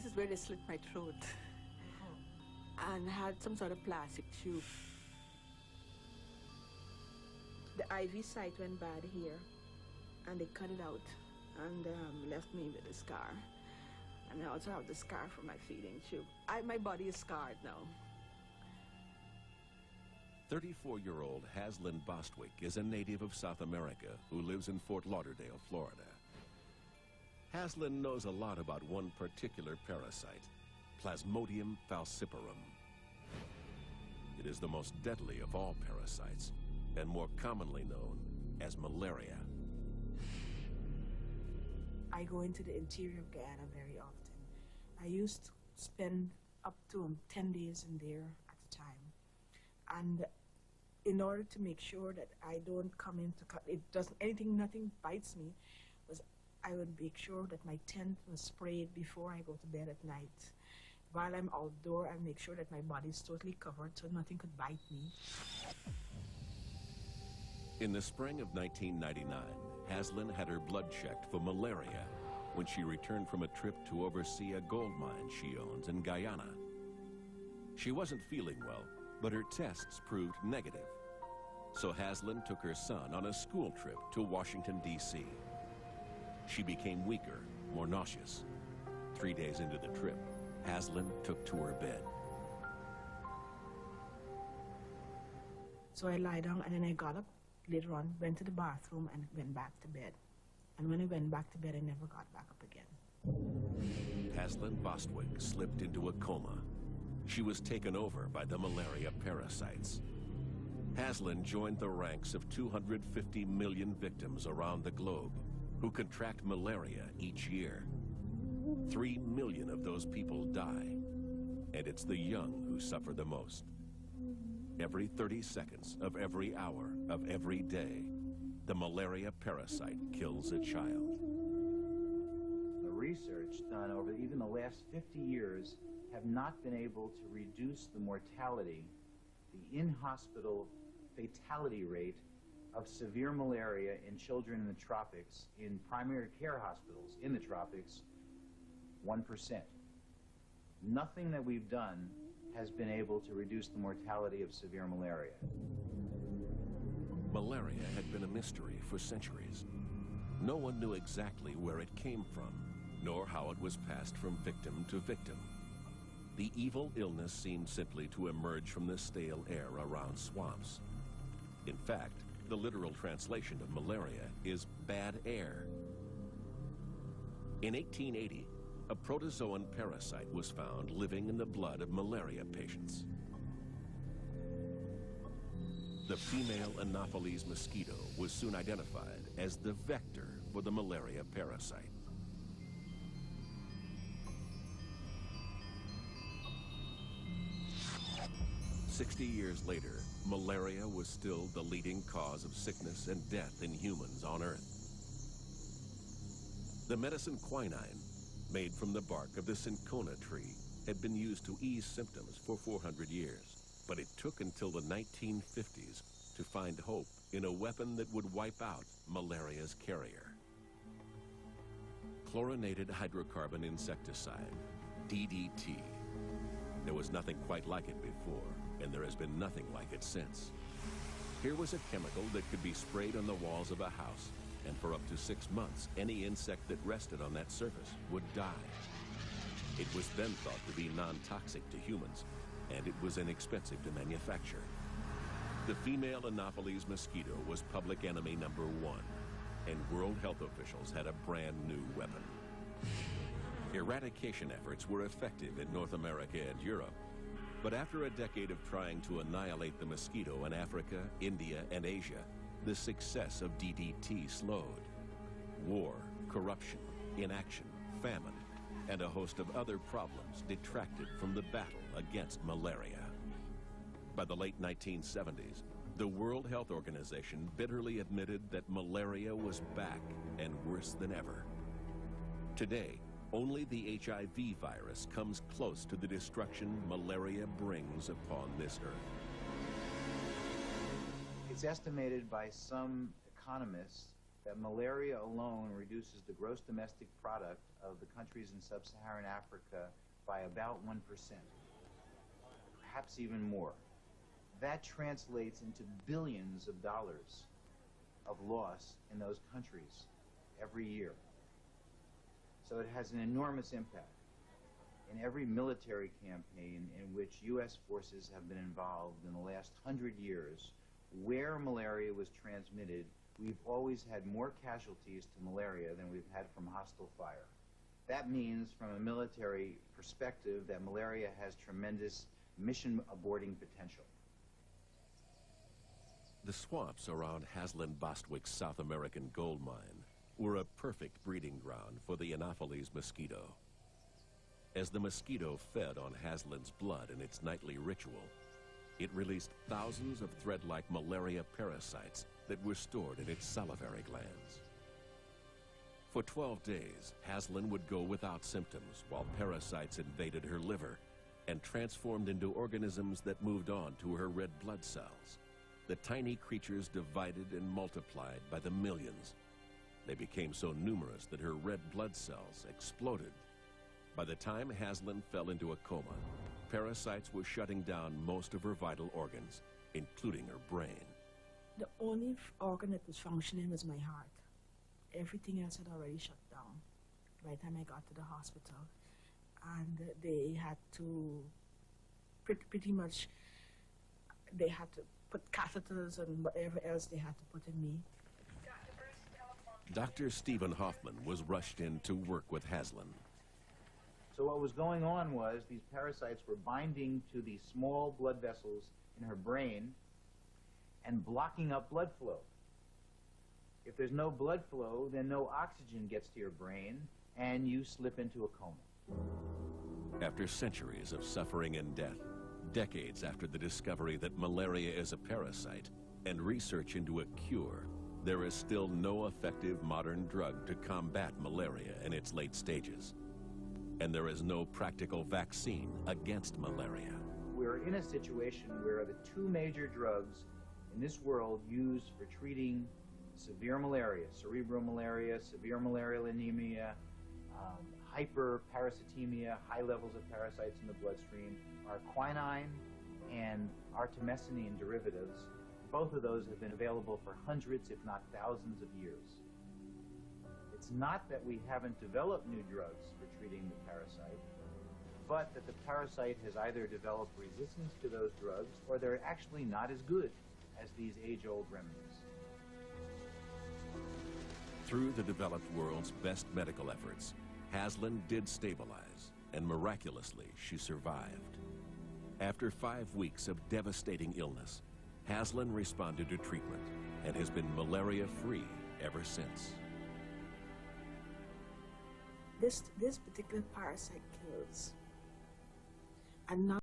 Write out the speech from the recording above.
This is where they slit my throat and had some sort of plastic tube. The IV site went bad here, and they cut it out and left me with a scar. And I also have the scar from my feeding tube. My body is scarred now. 34-year-old Haslyn Bostwick is a native of South America who lives in Fort Lauderdale, Florida. Haslyn knows a lot about one particular parasite, Plasmodium falciparum. It is the most deadly of all parasites and more commonly known as malaria. I go into the interior of Guyana very often. I used to spend up to 10 days in there at a time. And in order to make sure that I don't come into, nothing bites me, I would make sure that my tent was sprayed before I go to bed at night. While I'm outdoor, I make sure that my body is totally covered so nothing could bite me. In the spring of 1999, Haslyn had her blood checked for malaria when she returned from a trip to oversee a gold mine she owns in Guyana. She wasn't feeling well, but her tests proved negative. So Haslyn took her son on a school trip to Washington, D.C. She became weaker, more nauseous. 3 days into the trip, Haslyn took to her bed. So I lie down and then I got up later on, went to the bathroom and went back to bed. And when I went back to bed, I never got back up again. Haslyn Bostwick slipped into a coma. She was taken over by the malaria parasites. Haslyn joined the ranks of 250 million victims around the globe who contract malaria each year. 3 million of those people die, and it's the young who suffer the most. Every 30 seconds of every hour of every day, the malaria parasite kills a child. The research done over even the last 50 years have not been able to reduce the mortality, the in-hospital fatality rate of severe malaria in children in the tropics, in primary care hospitals in the tropics, 1%. Nothing that we've done has been able to reduce the mortality of severe malaria. Malaria had been a mystery for centuries. No one knew exactly where it came from, nor how it was passed from victim to victim. The evil illness seemed simply to emerge from the stale air around swamps. In fact, the literal translation of malaria is bad air. In 1880, a protozoan parasite was found living in the blood of malaria patients. The female Anopheles mosquito was soon identified as the vector for the malaria parasite. "60 years later, malaria was still the leading cause of sickness and death in humans on Earth. The medicine quinine, made from the bark of the cinchona tree, had been used to ease symptoms for 400 years. But it took until the 1950s to find hope in a weapon that would wipe out malaria's carrier. Chlorinated hydrocarbon insecticide, DDT. There was nothing quite like it before, and there has been nothing like it since. Here was a chemical that could be sprayed on the walls of a house, and for up to 6 months, any insect that rested on that surface would die. It was then thought to be non-toxic to humans, and it was inexpensive to manufacture. The female Anopheles mosquito was public enemy #1, and World Health officials had a brand new weapon. Eradication efforts were effective in North America and Europe, but after a decade of trying to annihilate the mosquito in Africa, India, and Asia, the success of DDT slowed. War, corruption, inaction, famine, and a host of other problems detracted from the battle against malaria. By the late 1970s, the World Health Organization bitterly admitted that malaria was back and worse than ever. Today, only the HIV virus comes close to the destruction malaria brings upon this earth. It's estimated by some economists that malaria alone reduces the gross domestic product of the countries in sub-Saharan Africa by about 1%, perhaps even more. That translates into billions of dollars of loss in those countries every year. So it has an enormous impact. In every military campaign in which U.S. forces have been involved in the last 100 years, where malaria was transmitted, we've always had more casualties to malaria than we've had from hostile fire. That means, from a military perspective, that malaria has tremendous mission aborting potential. The swamps around Haslen Bostwick's South American gold mine were a perfect breeding ground for the Anopheles mosquito. As the mosquito fed on Haslen's blood in its nightly ritual, it released thousands of thread-like malaria parasites that were stored in its salivary glands. For 12 days, Haslen would go without symptoms while parasites invaded her liver and transformed into organisms that moved on to her red blood cells. The tiny creatures divided and multiplied by the millions. They became so numerous that her red blood cells exploded. By the time Haslen fell into a coma, parasites were shutting down most of her vital organs, including her brain. The only organ that was functioning was my heart. Everything else had already shut down by the time I got to the hospital. And they had to, pretty much, they had to put catheters and whatever else they had to put in me. Dr. Stephen Hoffman was rushed in to work with Haslen. So what was going on was these parasites were binding to these small blood vessels in her brain and blocking up blood flow. If there's no blood flow, then no oxygen gets to your brain, and you slip into a coma. After centuries of suffering and death, decades after the discovery that malaria is a parasite, and research into a cure, there is still no effective modern drug to combat malaria in its late stages. And there is no practical vaccine against malaria. We're in a situation where the two major drugs in this world used for treating severe malaria, cerebral malaria, severe malarial anemia, hyperparasitemia, high levels of parasites in the bloodstream, are quinine and artemisinin derivatives. Both of those have been available for hundreds, if not thousands of years. It's not that we haven't developed new drugs for treating the parasite, but that the parasite has either developed resistance to those drugs or they're actually not as good as these age-old remedies. Through the developed world's best medical efforts, Haslen did stabilize, and miraculously, she survived. After 5 weeks of devastating illness, Haslen responded to treatment and has been malaria-free ever since. This particular parasite kills. And not